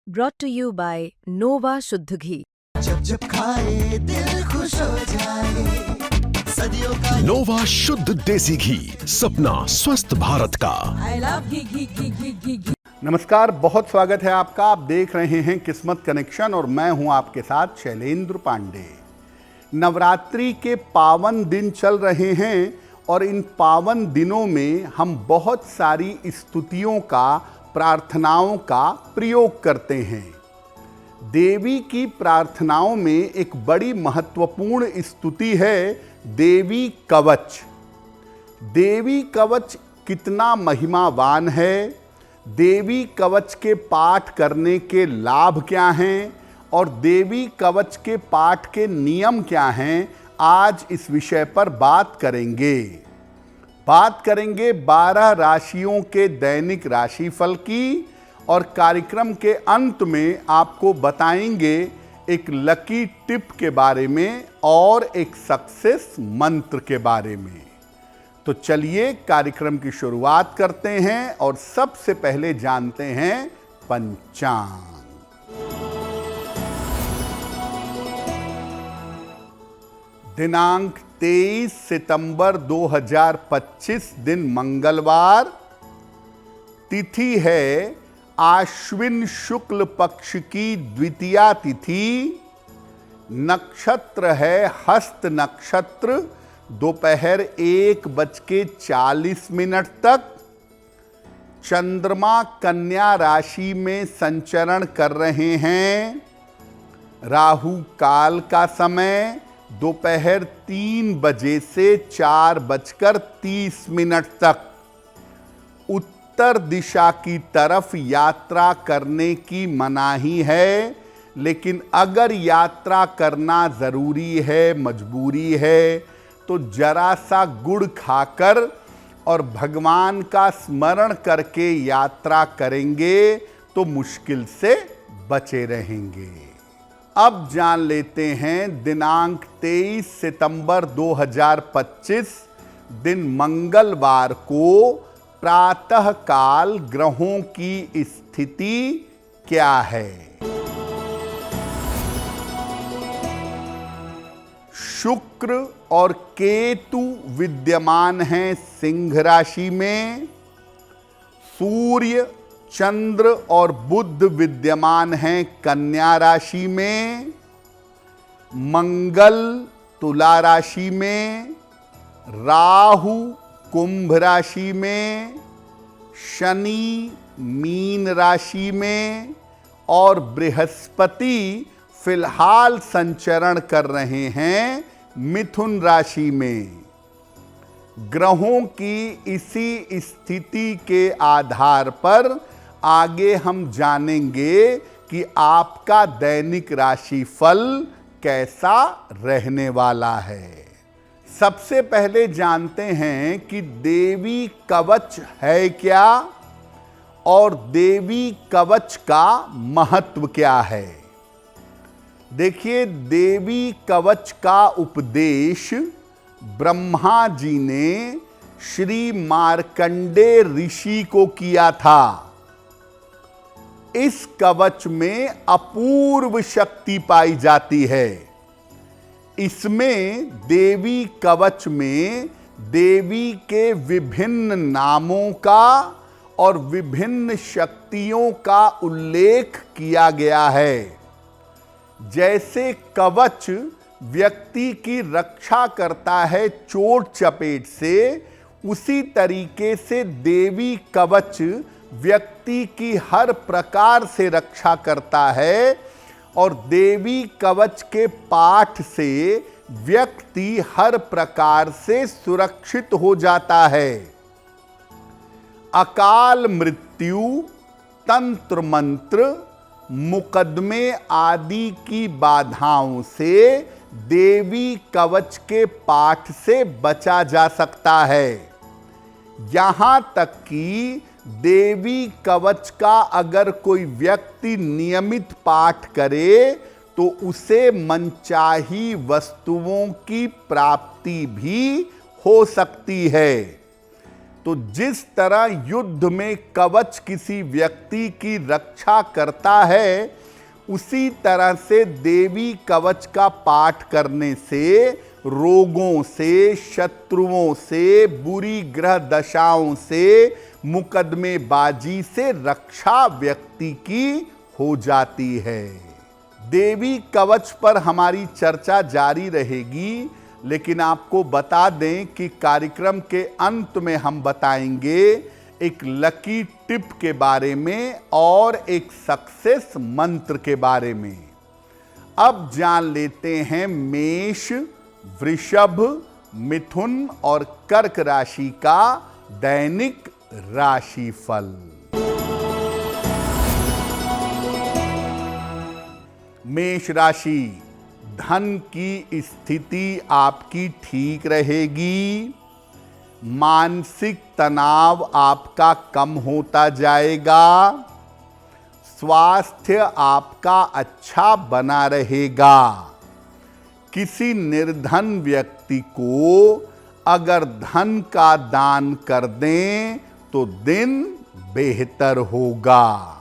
brought to you by Nova शुद्ध घी। जब जब खाए दिल खुश हो जाए, सदियों का नोवा शुद्ध देसी घी, सपना स्वस्थ भारत का। I love घी। नमस्कार, बहुत स्वागत है आपका। आप देख रहे हैं किस्मत कनेक्शन और मैं हूं आपके साथ शैलेंद्र पांडे। नवरात्रि के पावन दिन चल रहे हैं और इन पावन दिनों में हम बहुत सारी स्तुतियों का, प्रार्थनाओं का प्रयोग करते हैं। देवी की प्रार्थनाओं में एक बड़ी महत्वपूर्ण स्तुति है देवी कवच। देवी कवच कितना महिमावान है, देवी कवच के पाठ करने के लाभ क्या हैं और देवी कवच के पाठ के नियम क्या हैं, आज इस विषय पर बात करेंगे। 12 राशियों के दैनिक राशिफल की और कार्यक्रम के अंत में आपको बताएंगे एक लकी टिप के बारे में और एक सक्सेस मंत्र के बारे में। तो चलिए कार्यक्रम की शुरुआत करते हैं और सबसे पहले जानते हैं पंचांग। दिनांक 23 सितंबर 2025 दिन मंगलवार। तिथि है आश्विन शुक्ल पक्ष की द्वितीया तिथि। नक्षत्र है हस्त नक्षत्र, दोपहर 1:40 तक। चंद्रमा कन्या राशि में संचरण कर रहे हैं। राहु काल का समय दोपहर 3 बजे से 4:30 तक। उत्तर दिशा की तरफ यात्रा करने की मनाही है, लेकिन अगर यात्रा करना ज़रूरी है, मजबूरी है, तो जरा सा गुड़ खाकर और भगवान का स्मरण करके यात्रा करेंगे तो मुश्किल से बचे रहेंगे। अब जान लेते हैं दिनांक 23 सितंबर 2025 दिन मंगलवार को प्रातः काल ग्रहों की स्थिति क्या है। शुक्र और केतु विद्यमान हैं सिंह राशि में। सूर्य, चंद्र और बुध विद्यमान हैं कन्या राशि में। मंगल तुला राशि में। राहु कुंभ राशि में। शनि मीन राशि में और बृहस्पति फिलहाल संचरण कर रहे हैं मिथुन राशि में। ग्रहों की इसी स्थिति के आधार पर आगे हम जानेंगे कि आपका दैनिक राशिफल कैसा रहने वाला है। सबसे पहले जानते हैं कि देवी कवच है क्या और देवी कवच का महत्व क्या है। देखिए, देवी कवच का उपदेश ब्रह्मा जी ने श्री मार्कंडेय ऋषि को किया था। इस कवच में अपूर्व शक्ति पाई जाती है। इसमें देवी कवच में देवी के विभिन्न नामों का और विभिन्न शक्तियों का उल्लेख किया गया है। जैसे कवच व्यक्ति की रक्षा करता है चोट चपेट से, उसी तरीके से देवी कवच व्यक्ति की हर प्रकार से रक्षा करता है और देवी कवच के पाठ से व्यक्ति हर प्रकार से सुरक्षित हो जाता है। अकाल मृत्यु, तंत्र मंत्र, मुकदमे आदि की बाधाओं से देवी कवच के पाठ से बचा जा सकता है। यहां तक कि देवी कवच का अगर कोई व्यक्ति नियमित पाठ करे तो उसे मनचाही वस्तुओं की प्राप्ति भी हो सकती है। तो जिस तरह युद्ध में कवच किसी व्यक्ति की रक्षा करता है, उसी तरह से देवी कवच का पाठ करने से रोगों से, शत्रुओं से, बुरी ग्रह दशाओं से, मुकदमेबाजी से रक्षा व्यक्ति की हो जाती है। देवी कवच पर हमारी चर्चा जारी रहेगी, लेकिन आपको बता दें कि कार्यक्रम के अंत में हम बताएंगे एक लकी टिप के बारे में और एक सक्सेस मंत्र के बारे में। अब जान लेते हैं मेष, वृषभ, मिथुन और कर्क राशि का दैनिक राशिफल। मेष राशि, धन की स्थिति आपकी ठीक रहेगी। मानसिक तनाव आपका कम होता जाएगा। स्वास्थ्य आपका अच्छा बना रहेगा। किसी निर्धन व्यक्ति को अगर धन का दान कर दें तो दिन बेहतर होगा।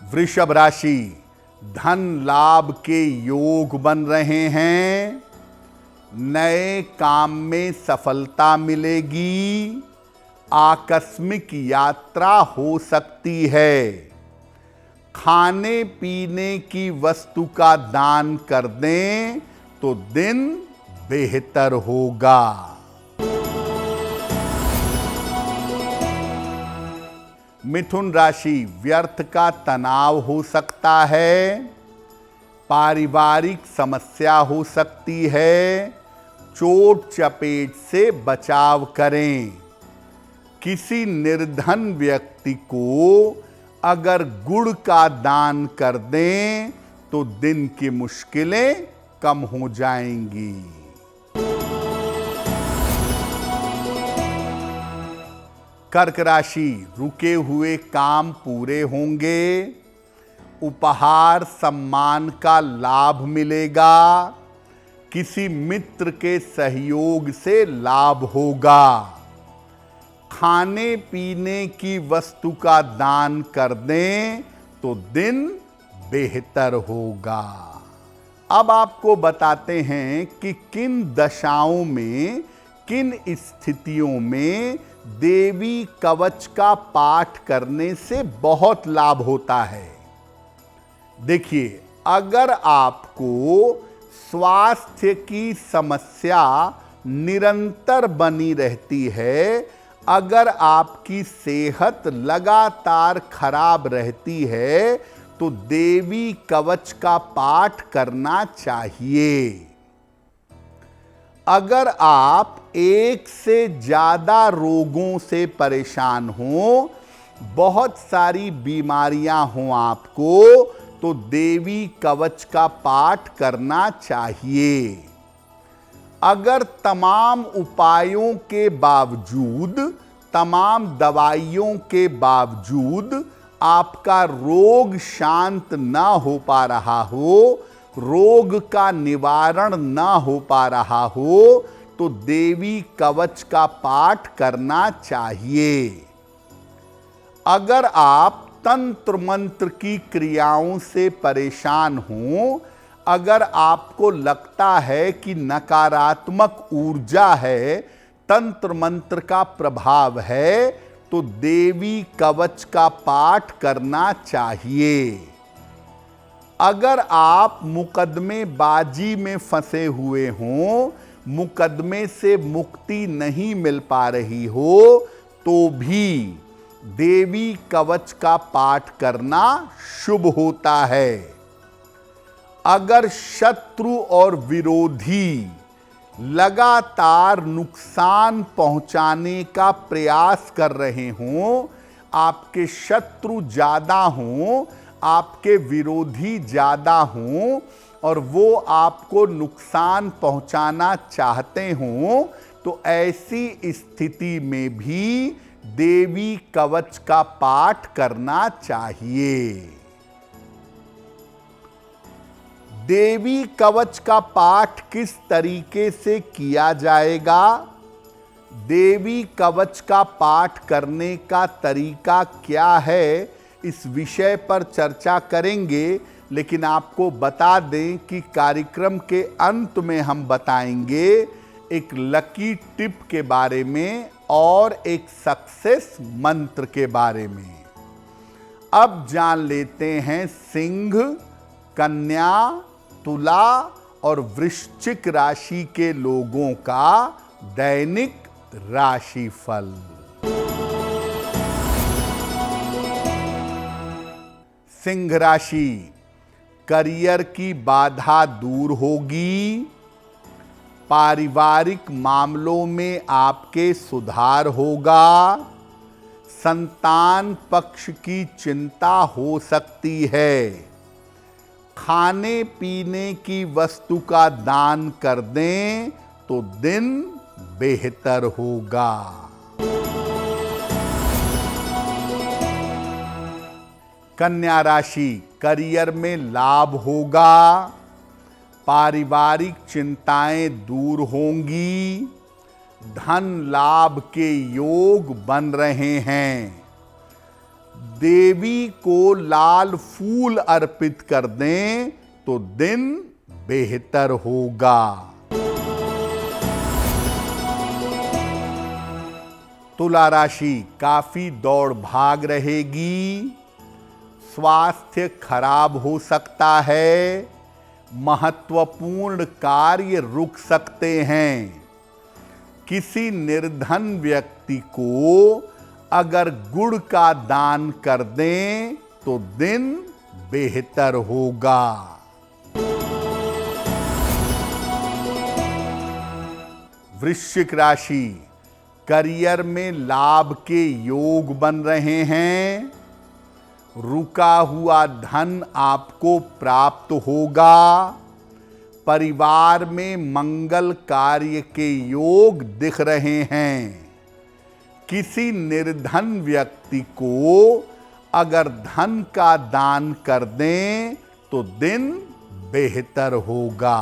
वृषभ राशि, धन लाभ के योग बन रहे हैं। नए काम में सफलता मिलेगी। आकस्मिक यात्रा हो सकती है। खाने पीने की वस्तु का दान कर दें तो दिन बेहतर होगा। मिथुन राशि, व्यर्थ का तनाव हो सकता है। पारिवारिक समस्या हो सकती है। चोट चपेट से बचाव करें। किसी निर्धन व्यक्ति को अगर गुड़ का दान कर दें तो दिन की मुश्किलें कम हो जाएंगी। कर्क राशि, रुके हुए काम पूरे होंगे। उपहार सम्मान का लाभ मिलेगा। किसी मित्र के सहयोग से लाभ होगा। खाने पीने की वस्तु का दान कर दें तो दिन बेहतर होगा। अब आपको बताते हैं कि किन दशाओं में, किन स्थितियों में देवी कवच का पाठ करने से बहुत लाभ होता है। देखिए, अगर आपको स्वास्थ्य की समस्या निरंतर बनी रहती है, अगर आपकी सेहत लगातार खराब रहती है, तो देवी कवच का पाठ करना चाहिए। अगर आप एक से ज्यादा रोगों से परेशान हो, बहुत सारी बीमारियां हों आपको, तो देवी कवच का पाठ करना चाहिए। अगर तमाम उपायों के बावजूद, तमाम दवाइयों के बावजूद आपका रोग शांत ना हो पा रहा हो, रोग का निवारण ना हो पा रहा हो, तो देवी कवच का पाठ करना चाहिए। अगर आप तंत्र मंत्र की क्रियाओं से परेशान हों, अगर आपको लगता है कि नकारात्मक ऊर्जा है, तंत्र मंत्र का प्रभाव है, तो देवी कवच का पाठ करना चाहिए। अगर आप मुकदमेबाजी में फंसे हुए हों, मुकदमे से मुक्ति नहीं मिल पा रही हो, तो भी देवी कवच का पाठ करना शुभ होता है। अगर शत्रु और विरोधी लगातार नुकसान पहुंचाने का प्रयास कर रहे हों, आपके शत्रु ज्यादा हों, आपके विरोधी ज्यादा हों और वो आपको नुकसान पहुंचाना चाहते हों, तो ऐसी स्थिति में भी देवी कवच का पाठ करना चाहिए। देवी कवच का पाठ किस तरीके से किया जाएगा, देवी कवच का पाठ करने का तरीका क्या है, इस विषय पर चर्चा करेंगे। लेकिन आपको बता दें कि कार्यक्रम के अंत में हम बताएंगे एक लकी टिप के बारे में और एक सक्सेस मंत्र के बारे में। अब जान लेते हैं सिंह, कन्या, तुला और वृश्चिक राशि के लोगों का दैनिक राशिफल। सिंह राशि, करियर की बाधा दूर होगी, पारिवारिक मामलों में आपके सुधार होगा, संतान पक्ष की चिंता हो सकती है, खाने पीने की वस्तु का दान कर दें तो दिन बेहतर होगा। कन्या राशि, करियर में लाभ होगा, पारिवारिक चिंताएं दूर होंगी, धन लाभ के योग बन रहे हैं, देवी को लाल फूल अर्पित कर दें तो दिन बेहतर होगा। तुला राशि, काफी दौड़ भाग रहेगी, स्वास्थ्य खराब हो सकता है, महत्वपूर्ण कार्य रुक सकते हैं, किसी निर्धन व्यक्ति को अगर गुड़ का दान कर दें तो दिन बेहतर होगा। वृश्चिक राशि, करियर में लाभ के योग बन रहे हैं, रुका हुआ धन आपको प्राप्त होगा, परिवार में मंगल कार्य के योग दिख रहे हैं, किसी निर्धन व्यक्ति को अगर धन का दान कर दें तो दिन बेहतर होगा।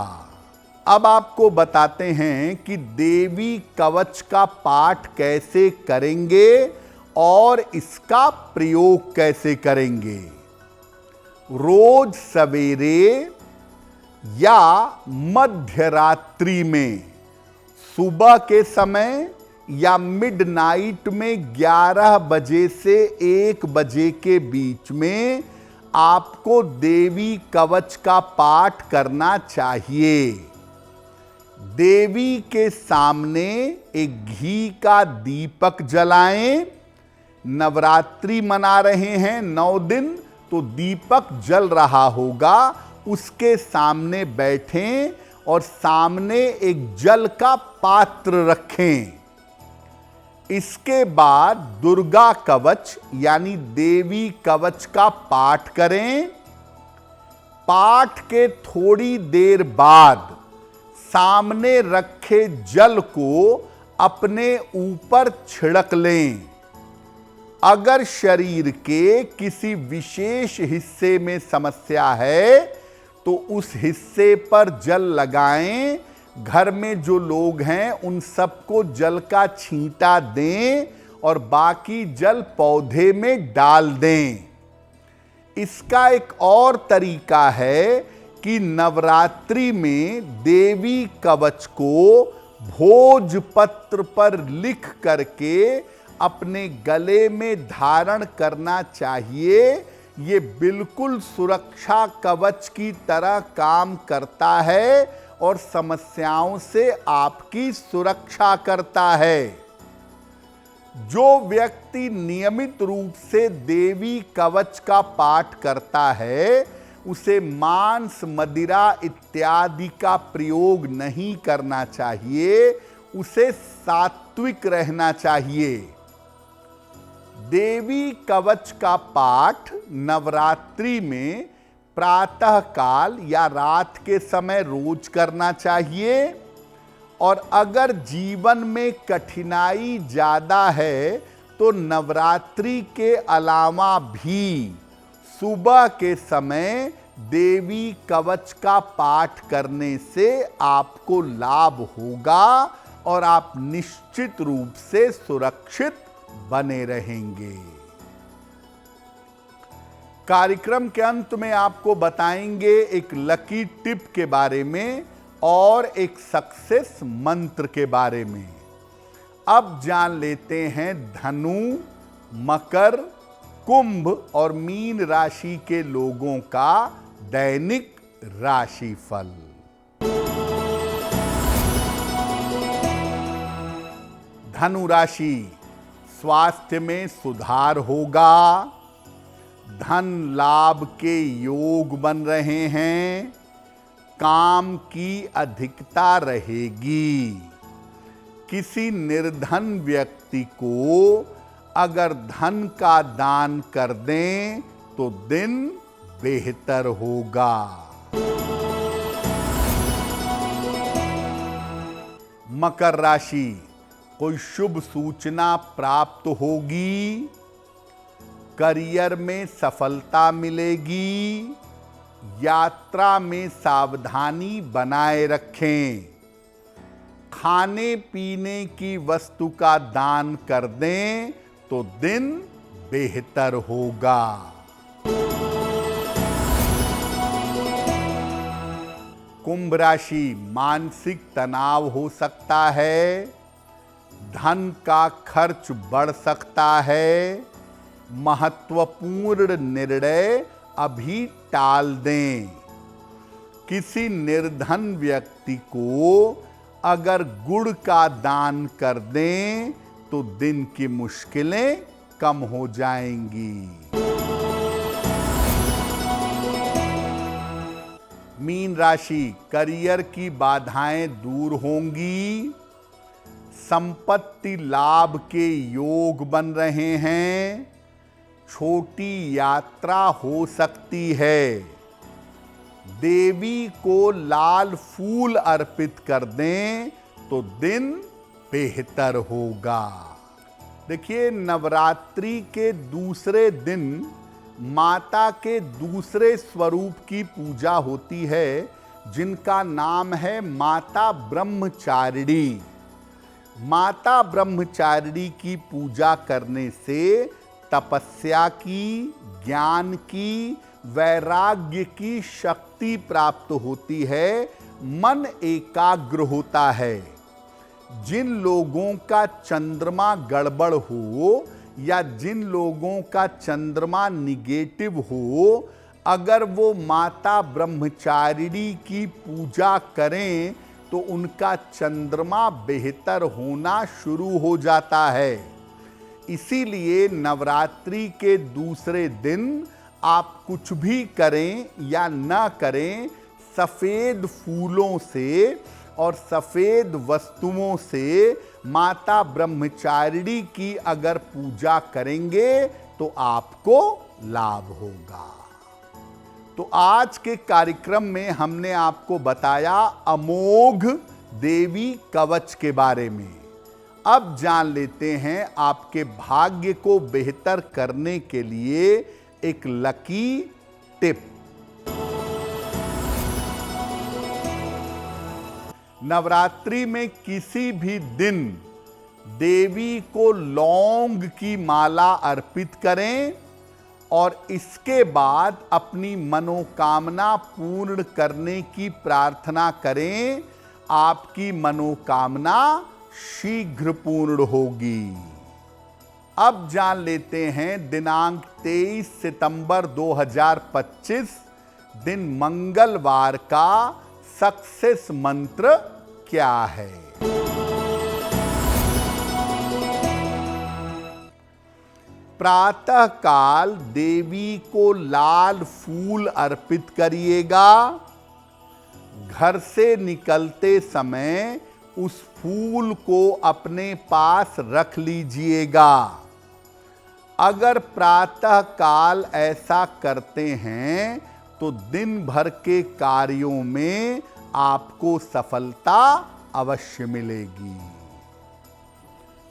अब आपको बताते हैं कि देवी कवच का पाठ कैसे करेंगे और इसका प्रयोग कैसे करेंगे। रोज सवेरे या मध्य रात्रि में, सुबह के समय या मिडनाइट में 11 बजे से 1 बजे के बीच में आपको देवी कवच का पाठ करना चाहिए। देवी के सामने एक घी का दीपक जलाएं। नवरात्रि मना रहे हैं 9 दिन, तो दीपक जल रहा होगा, उसके सामने बैठें और सामने एक जल का पात्र रखें। इसके बाद दुर्गा कवच यानी देवी कवच का पाठ करें। पाठ के थोड़ी देर बाद सामने रखे जल को अपने ऊपर छिड़क लें। अगर शरीर के किसी विशेष हिस्से में समस्या है तो उस हिस्से पर जल लगाएं। घर में जो लोग हैं उन सबको जल का छींटा दें और बाकी जल पौधे में डाल दें। इसका एक और तरीका है कि नवरात्रि में देवी कवच को भोजपत्र पर लिख करके अपने गले में धारण करना चाहिए। ये बिल्कुल सुरक्षा कवच की तरह काम करता है और समस्याओं से आपकी सुरक्षा करता है। जो व्यक्ति नियमित रूप से देवी कवच का पाठ करता है उसे मांस, मदिरा इत्यादि का प्रयोग नहीं करना चाहिए, उसे सात्विक रहना चाहिए। देवी कवच का पाठ नवरात्रि में प्रातः काल या रात के समय रोज करना चाहिए। और अगर जीवन में कठिनाई ज़्यादा है तो नवरात्रि के अलावा भी सुबह के समय देवी कवच का पाठ करने से आपको लाभ होगा और आप निश्चित रूप से सुरक्षित बने रहेंगे। कार्यक्रम के अंत में आपको बताएंगे एक लकी टिप के बारे में और एक सक्सेस मंत्र के बारे में। अब जान लेते हैं धनु, मकर, कुंभ और मीन राशि के लोगों का दैनिक राशिफल। धनु राशि, स्वास्थ्य में सुधार होगा, धन लाभ के योग बन रहे हैं, काम की अधिकता रहेगी। किसी निर्धन व्यक्ति को अगर धन का दान कर दें तो दिन बेहतर होगा। मकर राशि, कोई शुभ सूचना प्राप्त होगी, करियर में सफलता मिलेगी, यात्रा में सावधानी बनाए रखें, खाने पीने की वस्तु का दान कर दें तो दिन बेहतर होगा। कुंभ राशि, मानसिक तनाव हो सकता है, धन का खर्च बढ़ सकता है, महत्वपूर्ण निर्णय अभी टाल दें। किसी निर्धन व्यक्ति को अगर गुड़ का दान कर दें तो दिन की मुश्किलें कम हो जाएंगी। मीन राशि, करियर की बाधाएं दूर होंगी, संपत्ति लाभ के योग बन रहे हैं, छोटी यात्रा हो सकती है, देवी को लाल फूल अर्पित कर दें तो दिन बेहतर होगा। देखिए, नवरात्रि के दूसरे दिन माता के दूसरे स्वरूप की पूजा होती है जिनका नाम है माता ब्रह्मचारिणी। माता ब्रह्मचारिणी की पूजा करने से तपस्या की, ज्ञान की, वैराग्य की शक्ति प्राप्त होती है, मन एकाग्र होता है। जिन लोगों का चंद्रमा गड़बड़ हो या जिन लोगों का चंद्रमा निगेटिव हो, अगर वो माता ब्रह्मचारिणी की पूजा करें तो उनका चंद्रमा बेहतर होना शुरू हो जाता है। इसीलिए नवरात्रि के दूसरे दिन आप कुछ भी करें या ना करें, सफ़ेद फूलों से और सफ़ेद वस्तुओं से माता ब्रह्मचारिणी की अगर पूजा करेंगे तो आपको लाभ होगा। तो आज के कार्यक्रम में हमने आपको बताया अमोघ देवी कवच के बारे में। अब जान लेते हैं आपके भाग्य को बेहतर करने के लिए एक लकी टिप। नवरात्रि में किसी भी दिन देवी को लौंग की माला अर्पित करें और इसके बाद अपनी मनोकामना पूर्ण करने की प्रार्थना करें। आपकी मनोकामना शीघ्र पूर्ण होगी। अब जान लेते हैं दिनांक 23 सितंबर 2025 दिन मंगलवार का सक्सेस मंत्र क्या है। प्रातः काल देवी को लाल फूल अर्पित करिएगा। घर से निकलते समय उस फूल को अपने पास रख लीजिएगा। अगर प्रातः काल ऐसा करते हैं तो दिन भर के कार्यों में आपको सफलता अवश्य मिलेगी।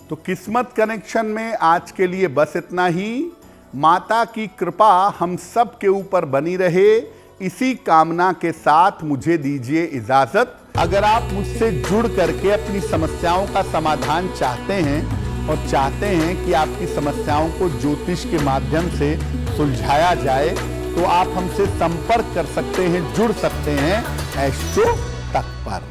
तो किस्मत कनेक्शन में आज के लिए बस इतना ही। माता की कृपा हम सब के ऊपर बनी रहे, इसी कामना के साथ मुझे दीजिए इजाजत। अगर आप मुझसे जुड़ करके अपनी समस्याओं का समाधान चाहते हैं और चाहते हैं कि आपकी समस्याओं को ज्योतिष के माध्यम से सुलझाया जाए, तो आप हमसे संपर्क कर सकते हैं, जुड़ सकते हैं एस्ट्रो तक पर।